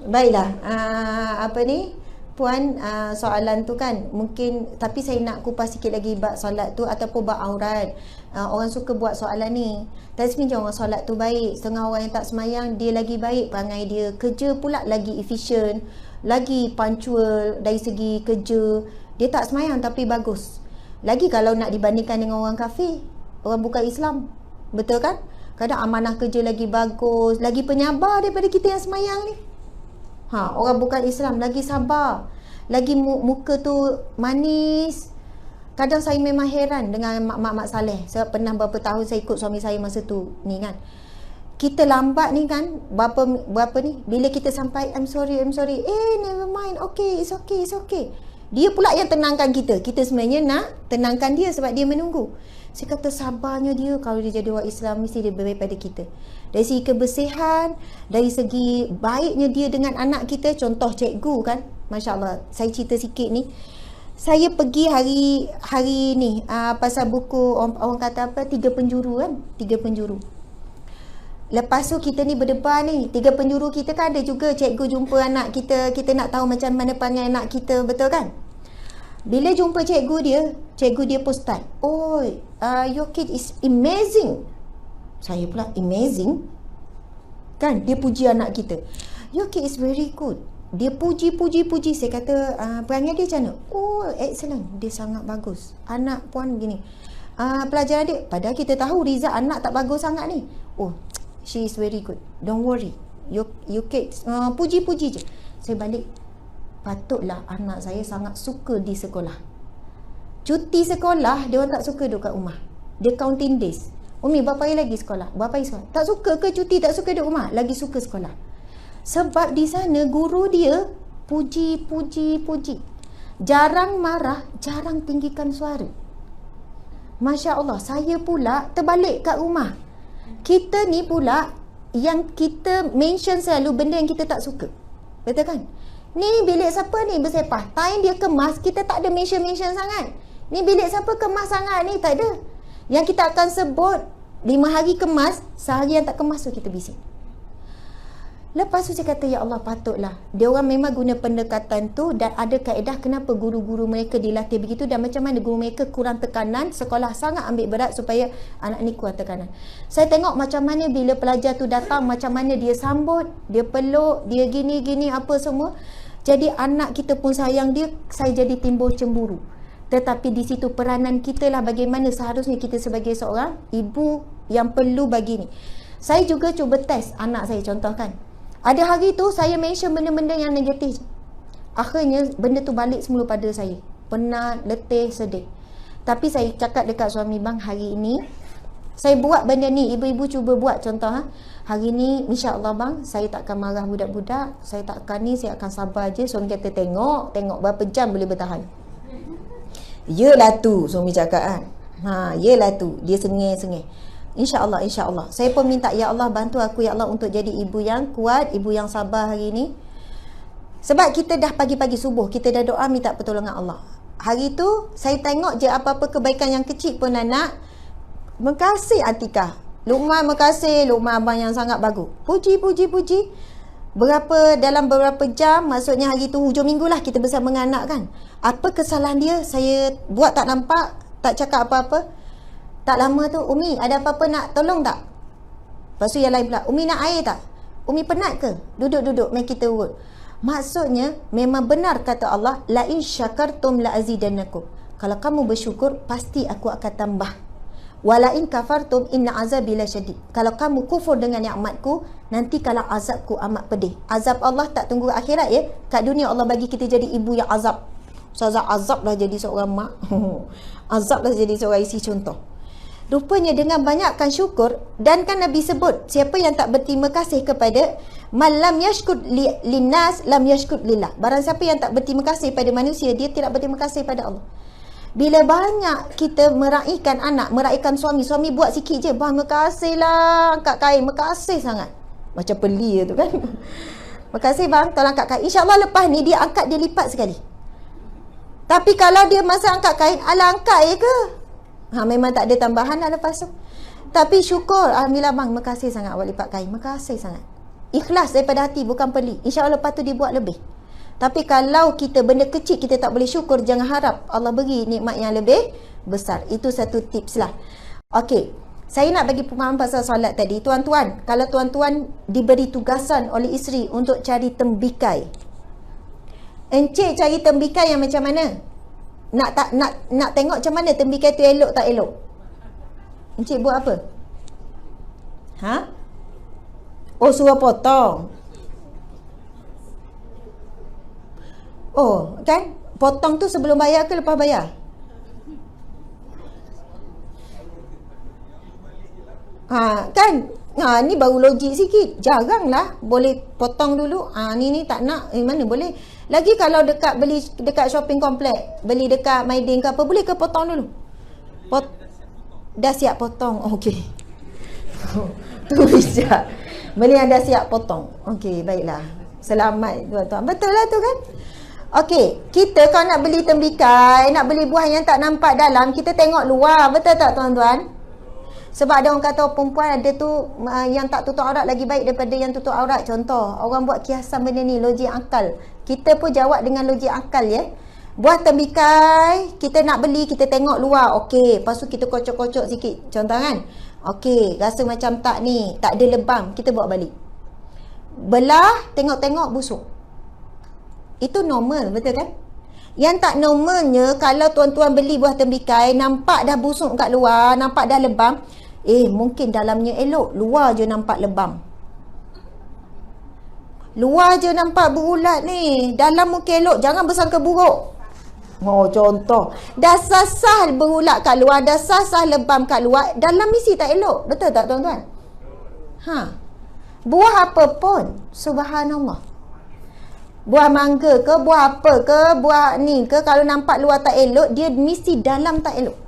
Baiklah, apa ni Puan, soalan tu kan mungkin, tapi saya nak kupas sikit lagi bab solat tu ataupun bab aurat. Orang suka buat soalan ni, tasbih orang solat tu baik, setengah orang yang tak semayang dia lagi baik perangai dia, kerja pula lagi efisien, lagi punctual dari segi kerja, dia tak semayang tapi bagus. Lagi kalau nak dibandingkan dengan orang kafir, orang bukan Islam, betul kan? Kadang amanah kerja lagi bagus, lagi penyabar daripada kita yang semayang ni. Orang bukan Islam lagi sabar, lagi muka tu manis. Kadang saya memang heran dengan mak-mak saleh. Saya pernah berapa tahun saya ikut suami saya masa tu ni kan. Kita lambat ni kan, berapa ni, bila kita sampai I'm sorry, never mind, okay, it's okay. Dia pula yang tenangkan kita. Kita sebenarnya nak tenangkan dia sebab dia menunggu. Saya kata sabarnya dia, kalau dia jadi orang Islam mesti dia lebih pada kita. Dari segi kebersihan, dari segi baiknya dia dengan anak kita. Contoh cikgu kan, Masya Allah. Saya cerita sikit ni. Saya pergi hari ni pasal buku orang kata apa, 3 penjuru kan, 3 penjuru. Lepas tu kita ni berdebar ni, 3 penjuru kita kan ada juga cikgu jumpa anak kita, kita nak tahu macam mana perangai anak kita, betul kan? Bila jumpa cikgu dia postat, your kid is amazing. Saya pula amazing kan, dia puji anak kita, your kid is very good. Dia puji. Saya kata, perangai dia macam mana? Excellent, dia sangat bagus. Anak puan gini, pelajaran dia, padahal kita tahu result anak tak bagus sangat ni. She is very good, don't worry, your kid, puji je. Saya balik, patutlah anak saya sangat suka di sekolah. Cuti sekolah, dia orang tak suka duduk kat rumah. Dia counting days. Umi, berapa hari lagi sekolah? Berapa hari sekolah? Tak suka ke cuti? Tak suka duduk rumah? Lagi suka sekolah. Sebab di sana guru dia puji. Jarang marah, jarang tinggikan suara. Masya Allah, saya pula terbalik kat rumah. Kita ni pula yang kita mention selalu benda yang kita tak suka. Betul kan? Ni bilik siapa ni bersepah? Time dia kemas, kita tak ada mention sangat. Ni bilik siapa kemas sangat ni? Tak ada. Yang kita akan sebut 5 hari kemas, sehari yang tak kemas tu kita bising. Lepas tu saya kata, ya Allah, patutlah dia orang memang guna pendekatan tu, dan ada kaedah kenapa guru-guru mereka dilatih begitu, dan macam mana guru mereka kurang tekanan, sekolah sangat ambil berat supaya anak ni kurang tekanan. Saya tengok macam mana bila pelajar tu datang, macam mana dia sambut, dia peluk, dia gini apa semua. Jadi anak kita pun sayang dia, saya jadi timbul cemburu. Tetapi di situ peranan kita lah, bagaimana seharusnya kita sebagai seorang ibu yang perlu bagi ni. Saya juga cuba test anak saya, contohkan. Ada hari tu saya mention benda-benda yang negatif. Akhirnya benda tu balik semula pada saya. Penat, letih, sedih. Tapi saya cakap dekat suami, bang, hari ini saya buat benda ni, ibu-ibu cuba buat contoh. Hari ni insya-Allah bang, saya tak akan marah budak-budak, saya tak akan ni, saya akan sabar je. Suami kata, tengok berapa jam boleh bertahan. Yelah tu, suami cakap kan. Yelah tu, dia sengih. InsyaAllah. Saya pun minta, ya Allah bantu aku ya Allah untuk jadi ibu yang kuat, ibu yang sabar hari ni. Sebab kita dah pagi-pagi subuh, kita dah doa minta pertolongan Allah. Hari tu saya tengok je apa-apa kebaikan yang kecil pun anak. Makasih Atikah, Luqman makasih, Luqman abang yang sangat bagus. Puji. Dalam beberapa jam, maksudnya hari tu hujung minggu lah, kita bersama dengan anak kan. Apa kesalahan dia saya buat tak nampak, tak cakap apa-apa. Tak lama tu, Umi ada apa-apa nak tolong tak? Lepas tu yang lain pula, Umi nak air tak? Umi penat ke? Duduk, mari kita urut. Maksudnya memang benar kata Allah, la in syakartum la azidannakum. Kalau kamu bersyukur, pasti aku akan tambah. Wala in kafartum inna azabi lasyadid. Kalau kamu kufur dengan nikmatku, nanti kalau azabku amat pedih. Azab Allah tak tunggu akhirat ya. Kat dunia Allah bagi kita jadi ibu yang azab. Ustazah, azab lah jadi seorang mak. Azab lah jadi seorang isi contoh. Rupanya dengan banyakkan syukur, dan kan Nabi sebut, siapa yang tak berterima kasih kepada man lam yashkur linnas lam yashkur lillah. Barang siapa yang tak berterima kasih pada manusia, dia tidak berterima kasih pada Allah. Bila banyak kita meraihkan anak, meraihkan suami buat sikit je, bang makasih lah angkat kain, makasih sangat. Macam peli tu kan. Makasih bang, tolong angkat kain. InsyaAllah lepas ni dia angkat, dia lipat sekali. Tapi kalau dia masa angkat kain, ala angkat je ke? Memang tak ada tambahan dah lepas tu. Tapi syukur, alhamdulillah bang, makasih sangat awak lipat kain, makasih sangat. Ikhlas daripada hati, bukan pelik. InsyaAllah patut dibuat lebih. Tapi kalau kita benda kecil kita tak boleh syukur, jangan harap Allah beri nikmat yang lebih besar. Itu satu tips lah. Okey, saya nak bagi pemahaman pasal solat tadi. Tuan-tuan, kalau tuan-tuan diberi tugasan oleh isteri untuk cari tembikai, encik cari tembikai yang macam mana? Nak tengok macam mana tembikai tu elok tak elok? Encik buat apa? Ha? Oh, suruh potong. Oh, kan? Potong tu sebelum bayar ke lepas bayar? Kan? Ni baru logik sikit. Jaranglah boleh potong dulu. Ni tak nak. Mana boleh? Lagi kalau beli dekat shopping complex, beli dekat Maidin ke apa, boleh ke potong dulu? Dah siap potong. Okey. Tu bijak. Beli yang dah siap potong. Okey, baiklah. Selamat tuan-tuan. Betul lah tu kan? Okey, kita kalau nak beli tembikai, nak beli buah yang tak nampak dalam, kita tengok luar. Betul tak tuan-tuan? Sebab ada orang kata perempuan ada tu yang tak tutup aurat lagi baik daripada yang tutup aurat. Contoh, orang buat kiasan benda ni, logik akal. Kita pun jawab dengan logik akal ya. Buah tembikai, kita nak beli, kita tengok luar. Okey, lepas tu kita kocok-kocok sikit. Contoh kan? Okey, rasa macam tak ni, tak ada lebam, kita bawa balik. Belah, tengok-tengok busuk. Itu normal, betul kan? Yang tak normalnya, kalau tuan-tuan beli buah tembikai, nampak dah busuk kat luar, nampak dah lebam, mungkin dalamnya elok, luar je nampak lebam. Luar je nampak berulat ni, dalam mungkin elok, jangan bersangka buruk. Oh, contoh, dah sasah berulat kat luar, dah sasah lebam kat luar, dalam mesti tak elok. Betul tak tuan-tuan? Buah apa pun, subhanallah. Buah mangga ke, buah apa ke, buah ni ke, kalau nampak luar tak elok, dia mesti dalam tak elok.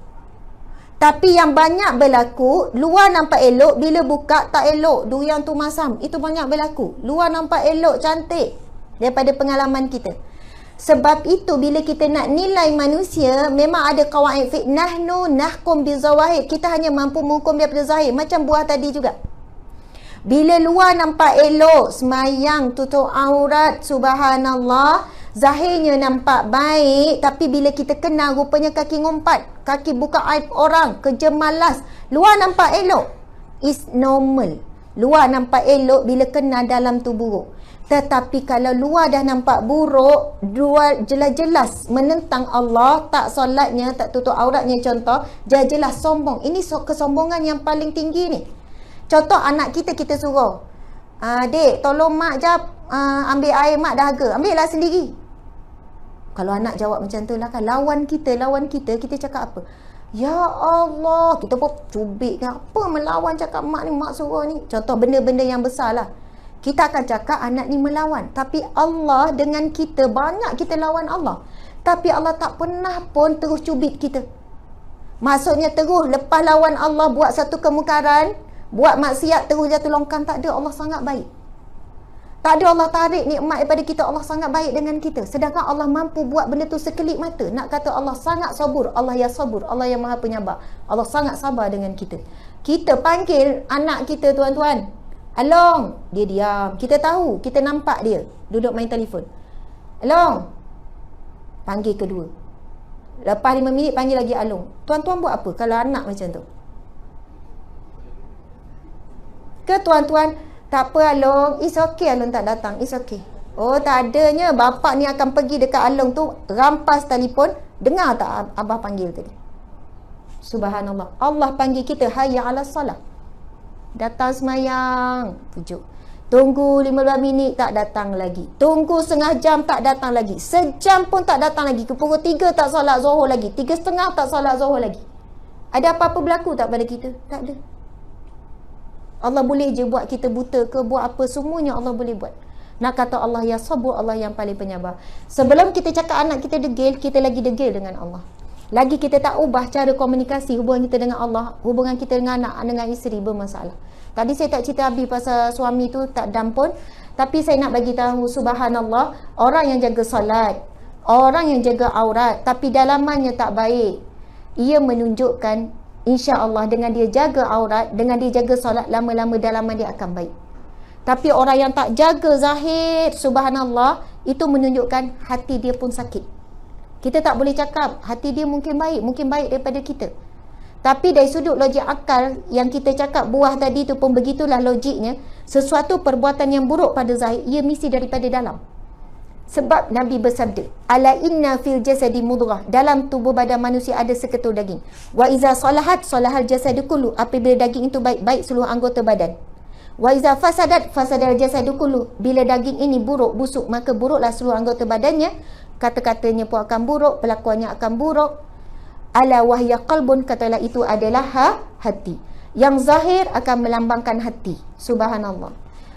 Tapi yang banyak berlaku, luar nampak elok, bila buka tak elok, durian tu masam. Itu banyak berlaku. Luar nampak elok, cantik, daripada pengalaman kita. Sebab itu bila kita nak nilai manusia, memang ada qawaid fiqh. Nahnu nahkum bizawahir. Kita hanya mampu menghukum daripada zahir. Macam buah tadi juga. Bila luar nampak elok, semayang, tutup aurat, subhanallah, zahirnya nampak baik, tapi bila kita kenal, rupanya kaki ngumpat, kaki buka aib orang, kerja malas. Luar nampak elok, is normal. Luar nampak elok, bila kenal dalam tu buruk. Tetapi kalau luar dah nampak buruk, dua jelas-jelas menentang Allah, tak solatnya, tak tutup auratnya, contoh, jelas-jelas sombong. Ini kesombongan yang paling tinggi ni. Contoh anak kita suruh, dek tolong mak jap ambil air, mak dahaga, ambillah sendiri. Kalau anak jawab macam tu lah kan, lawan kita, kita cakap apa? Ya Allah, kita pun cubit kan, apa melawan, cakap mak ni, mak suruh ni. Contoh benda-benda yang besar lah, kita akan cakap anak ni melawan. Tapi Allah dengan kita, banyak kita lawan Allah, tapi Allah tak pernah pun terus cubit kita. Maksudnya terus lepas lawan Allah, buat satu kemukaran, buat maksiat, terus jatuh longkang. Tak ada. Allah sangat baik. Tak ada Allah tarik nikmat daripada kita. Allah sangat baik dengan kita. Sedangkan Allah mampu buat benda tu sekelip mata. Nak kata Allah sangat sabur, Allah ya sabur, Allah yang maha penyabar. Allah sangat sabar dengan kita. Kita panggil anak kita, tuan-tuan, Along, dia diam. Kita tahu, kita nampak dia duduk main telefon. Along, panggil kedua. Lepas 5 minit panggil lagi Along. Tuan-tuan buat apa kalau anak macam tu? Ke tuan-tuan, tak apa Along, it's okay Along tak datang, it's okay. Oh, tak adanya, bapak ni akan pergi dekat Along tu, rampas telefon, dengar tak abah panggil tadi? Subhanallah. Allah panggil kita, hayya ala salah. Datang semayang, pujuk. Tunggu 15 minit tak datang lagi. Tunggu setengah jam tak datang lagi. Sejam pun tak datang lagi. Ke pukul 3 tak solat Zuhur lagi. 3:30 tak solat Zuhur lagi. Ada apa-apa berlaku tak pada kita? Tak ada. Allah boleh je buat kita buta ke, buat apa, semuanya Allah boleh buat. Nak kata Allah ya sabur, Allah yang paling penyabar. Sebelum kita cakap anak kita degil, kita lagi degil dengan Allah. Lagi kita tak ubah cara komunikasi hubungan kita dengan Allah, hubungan kita dengan anak, dengan isteri bermasalah. Tadi saya tak cerita habis pasal suami tu tak dam pun, tapi saya nak bagi tahu, subhanallah, orang yang jaga solat, orang yang jaga aurat, tapi dalamannya tak baik, ia menunjukkan insya-Allah dengan dia jaga aurat, dengan dia jaga solat, lama-lama dalaman dia akan baik. Tapi orang yang tak jaga zahir, subhanallah, itu menunjukkan hati dia pun sakit. Kita tak boleh cakap hati dia mungkin baik daripada kita. Tapi dari sudut logik akal yang kita cakap buah tadi tu pun begitulah logiknya. Sesuatu perbuatan yang buruk pada zahir, ia mesti daripada dalam. Sebab Nabi bersabda, ala inna fil jasadi mudghah, dalam tubuh badan manusia ada seketul daging. Wa iza salahat salahal jasadu kullu, apabila daging itu baik seluruh anggota badan. Wa iza fasadat fasadal jasadu kullu, bila daging ini buruk, busuk, maka buruklah seluruh anggota badannya. Kata-katanya pun akan buruk, pelakuannya akan buruk. Ala wahya qalbun, katalah itu adalah hati. Yang zahir akan melambangkan hati. Subhanallah.